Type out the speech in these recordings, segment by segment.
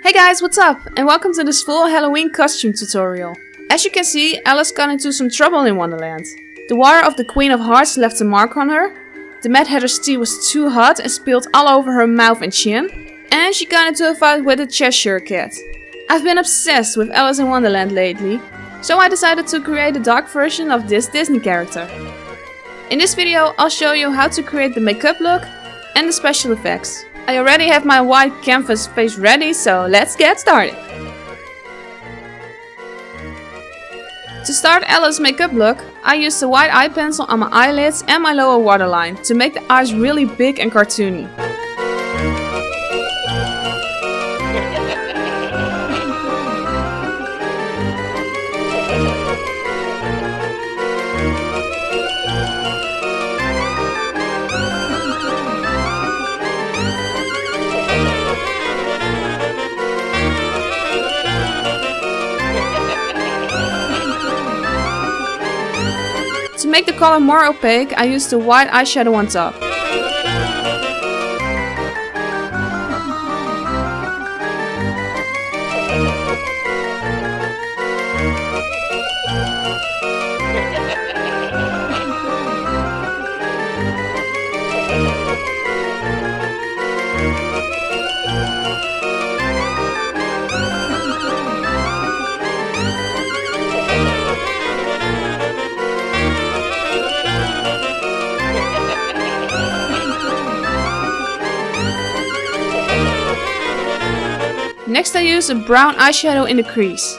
Hey guys, what's up? And welcome to this full Halloween costume tutorial. As you can see, Alice got into some trouble in Wonderland. The water of the Queen of Hearts left a mark on her, the Mad Hatter's tea was too hot and spilled all over her mouth and chin, and she got into a fight with the Cheshire Cat. I've been obsessed with Alice in Wonderland lately, so I decided to create a dark version of this Disney character. In this video I'll show you how to create the makeup look and the special effects. I already have my white canvas face ready, so let's get started. To start Alice's makeup look, I used a white eye pencil on my eyelids and my lower waterline to make the eyes really big and cartoony. To make the color more opaque, I used the white eyeshadow on top. Next I use a brown eyeshadow in the crease.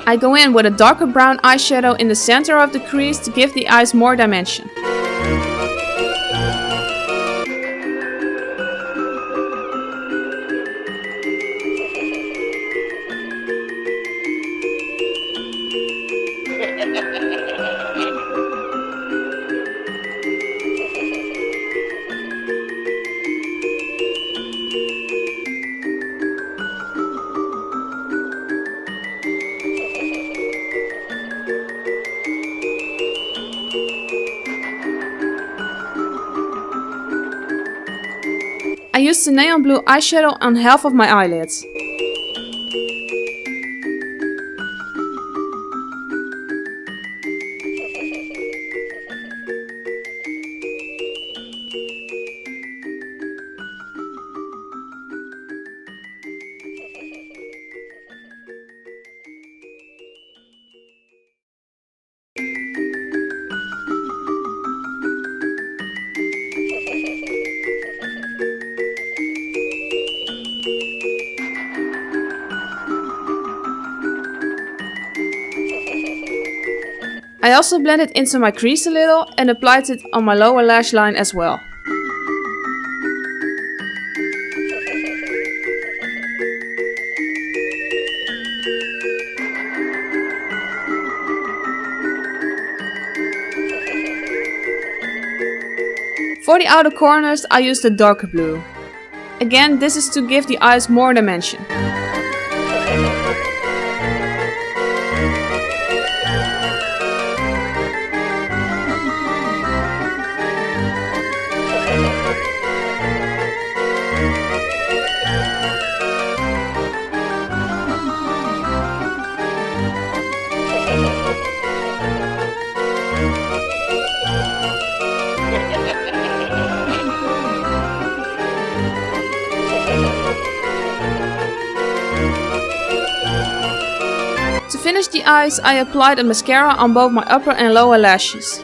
I go in with a darker brown eyeshadow in the center of the crease to give the eyes more dimension. I used the neon blue eyeshadow on half of my eyelids. I also blended into my crease a little and applied it on my lower lash line as well. For the outer corners I used a darker blue. Again, this is to give the eyes more dimension. To finish the eyes, I applied a mascara on both my upper and lower lashes.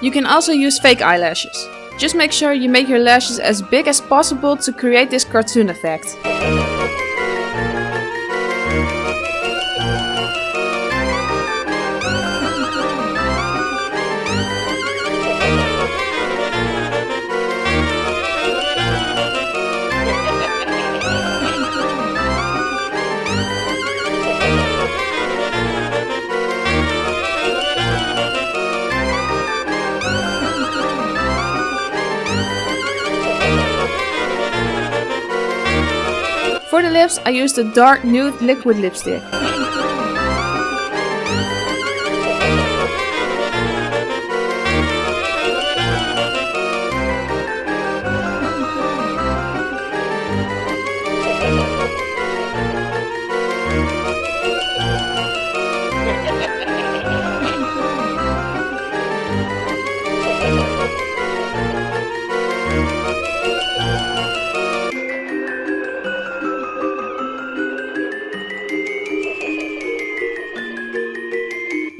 You can also use fake eyelashes. Just make sure you make your lashes as big as possible to create this cartoon effect. For the lips, I used a dark nude liquid lipstick.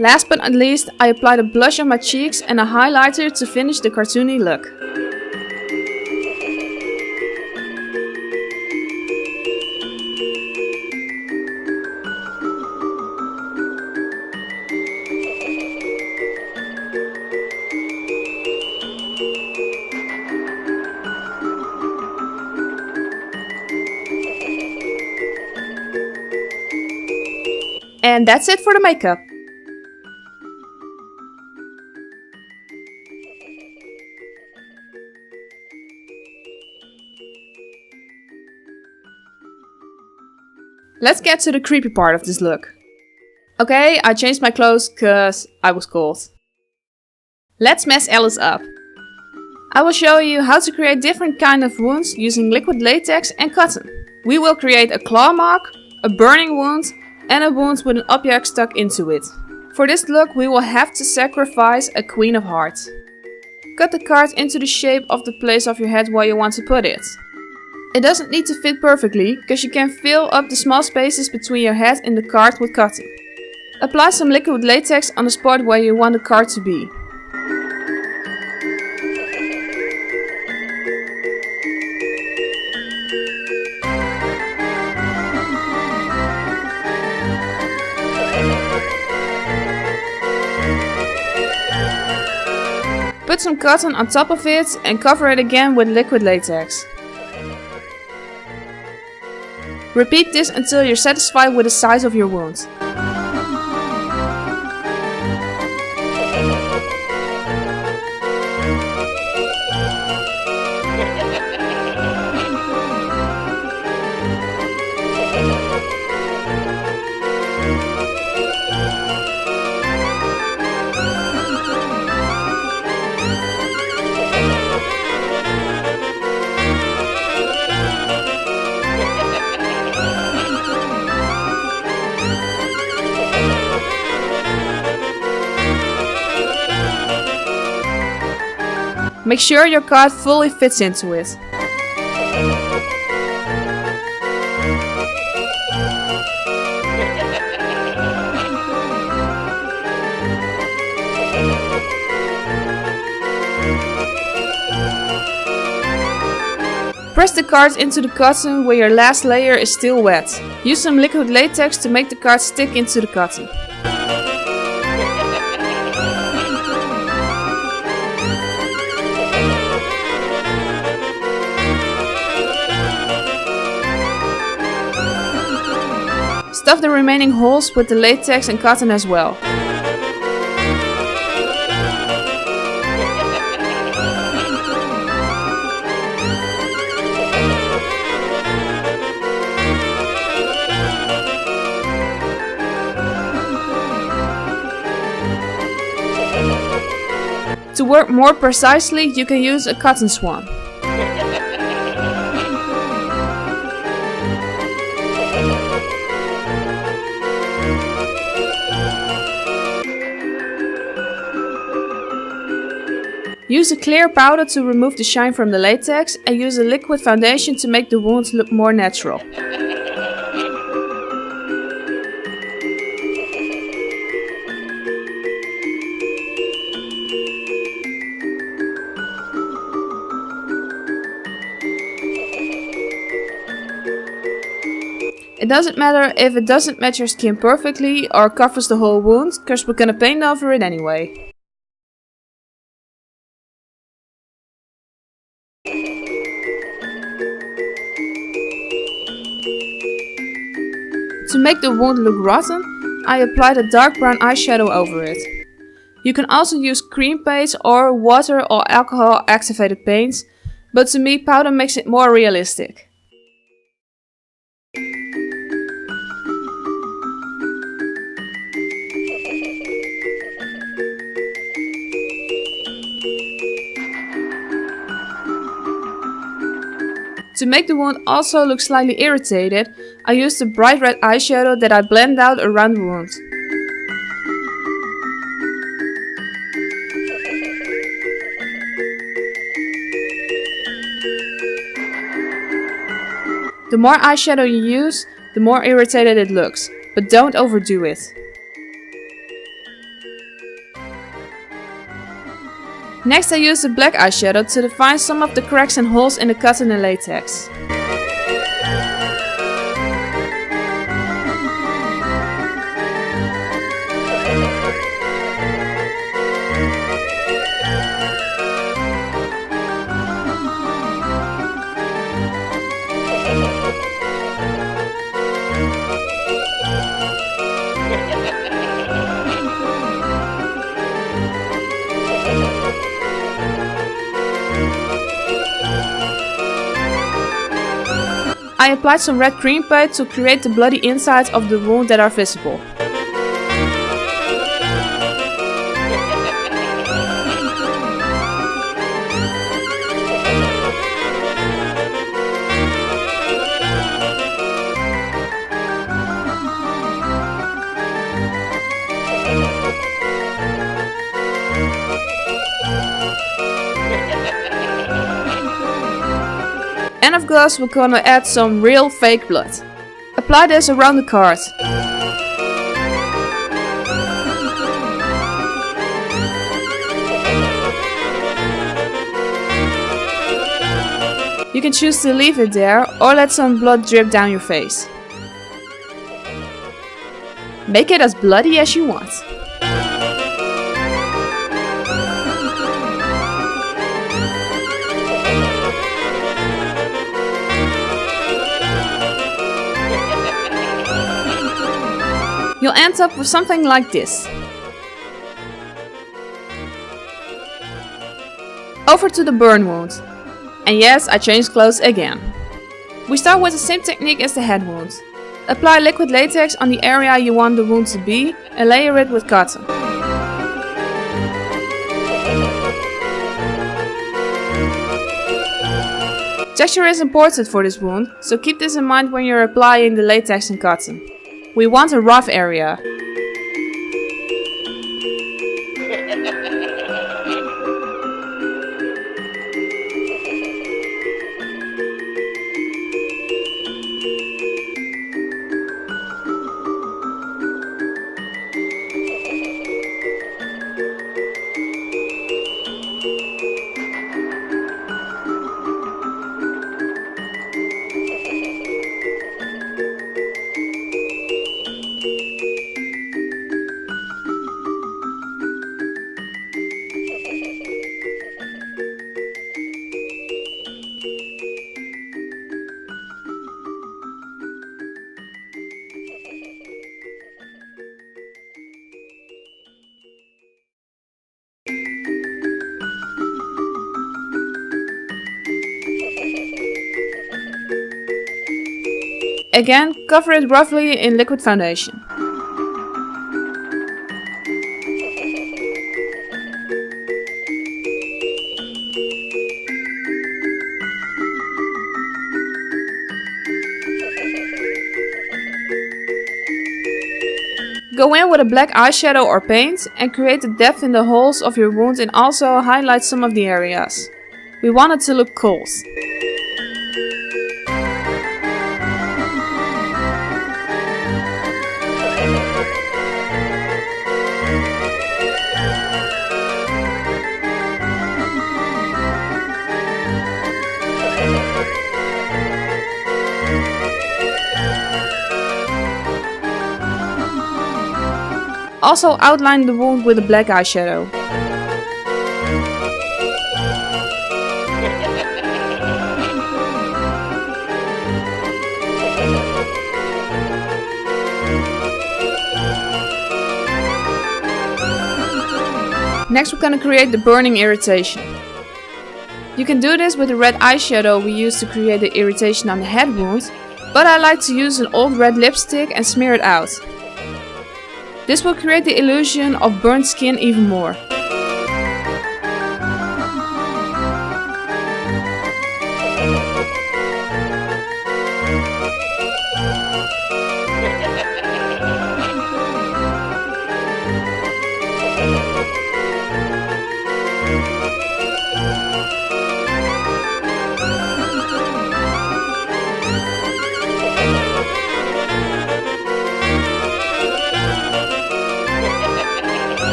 Last but not least, I applied a blush on my cheeks and a highlighter to finish the cartoony look. And that's it for the makeup. Let's get to the creepy part of this look. Okay, I changed my clothes cause I was cold. Let's mess Alice up. I will show you how to create different kind of wounds using liquid latex and cotton. We will create a claw mark, a burning wound and a wound with an object stuck into it. For this look we will have to sacrifice a Queen of Hearts. Cut the card into the shape of the place of your head where you want to put it. It doesn't need to fit perfectly, because you can fill up the small spaces between your head and the card with cotton. Apply some liquid latex on the spot where you want the card to be. Put some cotton on top of it and cover it again with liquid latex. Repeat this until you're satisfied with the size of your wound. Make sure your card fully fits into it. Press the card into the cotton where your last layer is still wet. Use some liquid latex to make the card stick into the cotton. Stuff the remaining holes with the latex and cotton as well. To work more precisely, you can use a cotton swam. Use a clear powder to remove the shine from the latex and use a liquid foundation to make the wound look more natural. It doesn't matter if it doesn't match your skin perfectly or covers the whole wound, cause we're gonna paint over it anyway. To make the wound look rotten, I applied a dark brown eyeshadow over it. You can also use cream paints or water or alcohol activated paints, but to me powder makes it more realistic. To make the wound also look slightly irritated, I used a bright red eyeshadow that I blend out around the wound. The more eyeshadow you use, the more irritated it looks, but don't overdo it. Next I used a black eyeshadow to define some of the cracks and holes in the cotton and latex. I applied some red cream paint to create the bloody insides of the wound that are visible. And of course we're gonna add some real fake blood. Apply this around the card. You can choose to leave it there or let some blood drip down your face. Make it as bloody as you want. You'll end up with something like this. Over to the burn wound. And yes, I changed clothes again. We start with the same technique as the head wound. Apply liquid latex on the area you want the wound to be and layer it with cotton. Texture is important for this wound, so keep this in mind when you're applying the latex and cotton. We want a rough area. Again, cover it roughly in liquid foundation. Go in with a black eyeshadow or paint and create the depth in the holes of your wound and also highlight some of the areas. We want it to look cold. Also outline the wound with a black eyeshadow. Next we're gonna create the burning irritation. You can do this with the red eyeshadow we used to create the irritation on the head wound, but I like to use an old red lipstick and smear it out. This will create the illusion of burnt skin even more.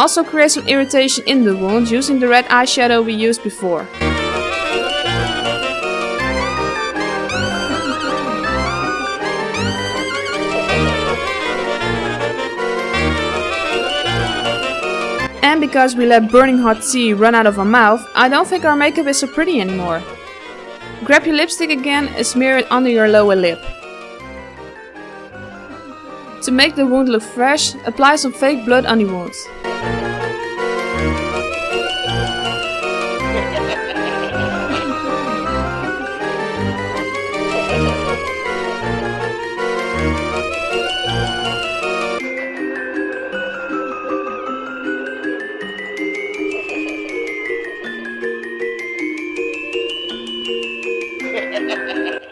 Also create some irritation in the wound using the red eyeshadow we used before. And because we let burning hot tea run out of our mouth, I don't think our makeup is so pretty anymore. Grab your lipstick again and smear it under your lower lip. To make the wound look fresh, apply some fake blood on the wound.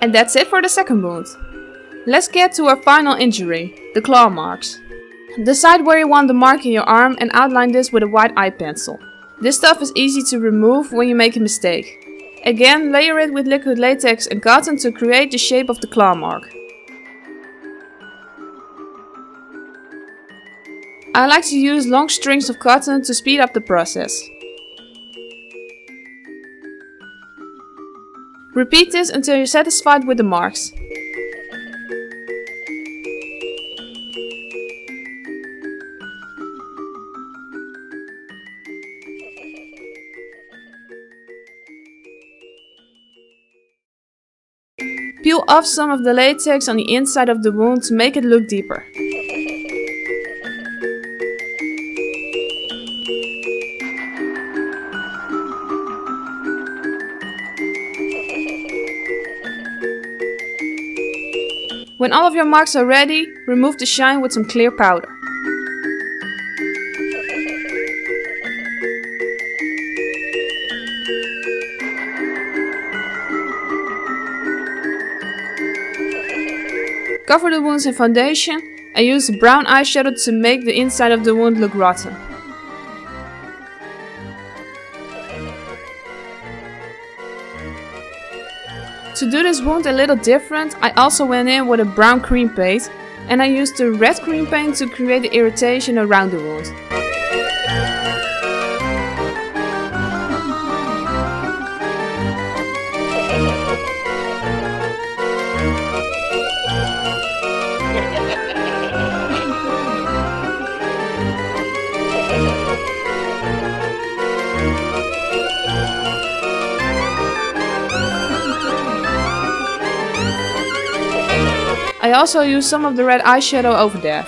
And that's it for the second wound. Let's get to our final injury, the claw marks. Decide where you want the mark in your arm and outline this with a white eye pencil. This stuff is easy to remove when you make a mistake. Again, layer it with liquid latex and cotton to create the shape of the claw mark. I like to use long strings of cotton to speed up the process. Repeat this until you're satisfied with the marks. Peel off some of the latex on the inside of the wound to make it look deeper. When all of your marks are ready, remove the shine with some clear powder. Cover the wounds in foundation and use a brown eyeshadow to make the inside of the wound look rotten. To do this wound a little different, I also went in with a brown cream paint and I used the red cream paint to create the irritation around the wound. I also used some of the red eyeshadow over that.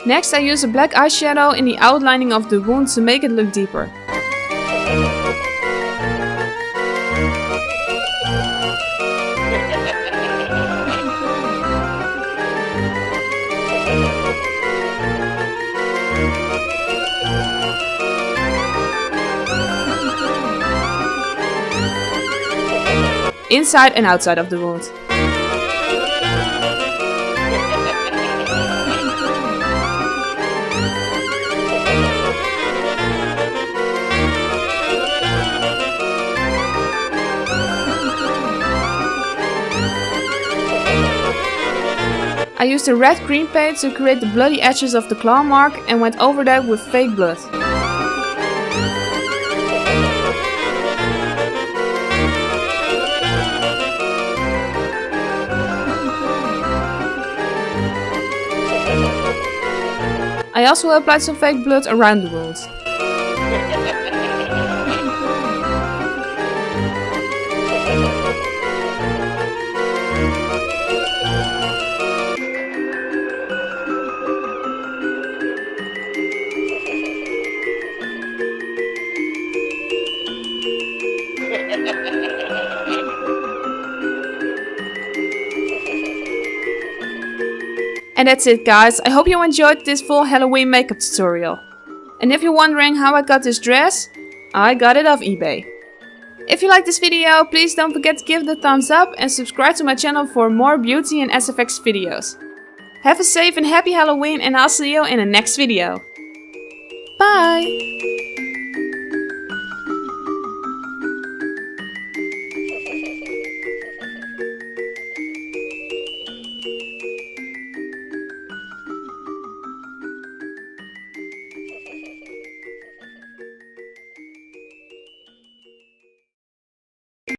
Next I use a black eyeshadow in the outlining of the wound to make it look deeper. Inside and outside of the wound. I used a red cream paint to create the bloody edges of the claw mark and went over that with fake blood. I also applied some fake blood around the wound. And that's it guys, I hope you enjoyed this full Halloween makeup tutorial. And if you're wondering how I got this dress, I got it off eBay. If you like this video, please don't forget to give it a thumbs up and subscribe to my channel for more beauty and SFX videos. Have a safe and happy Halloween and I'll see you in the next video. Bye!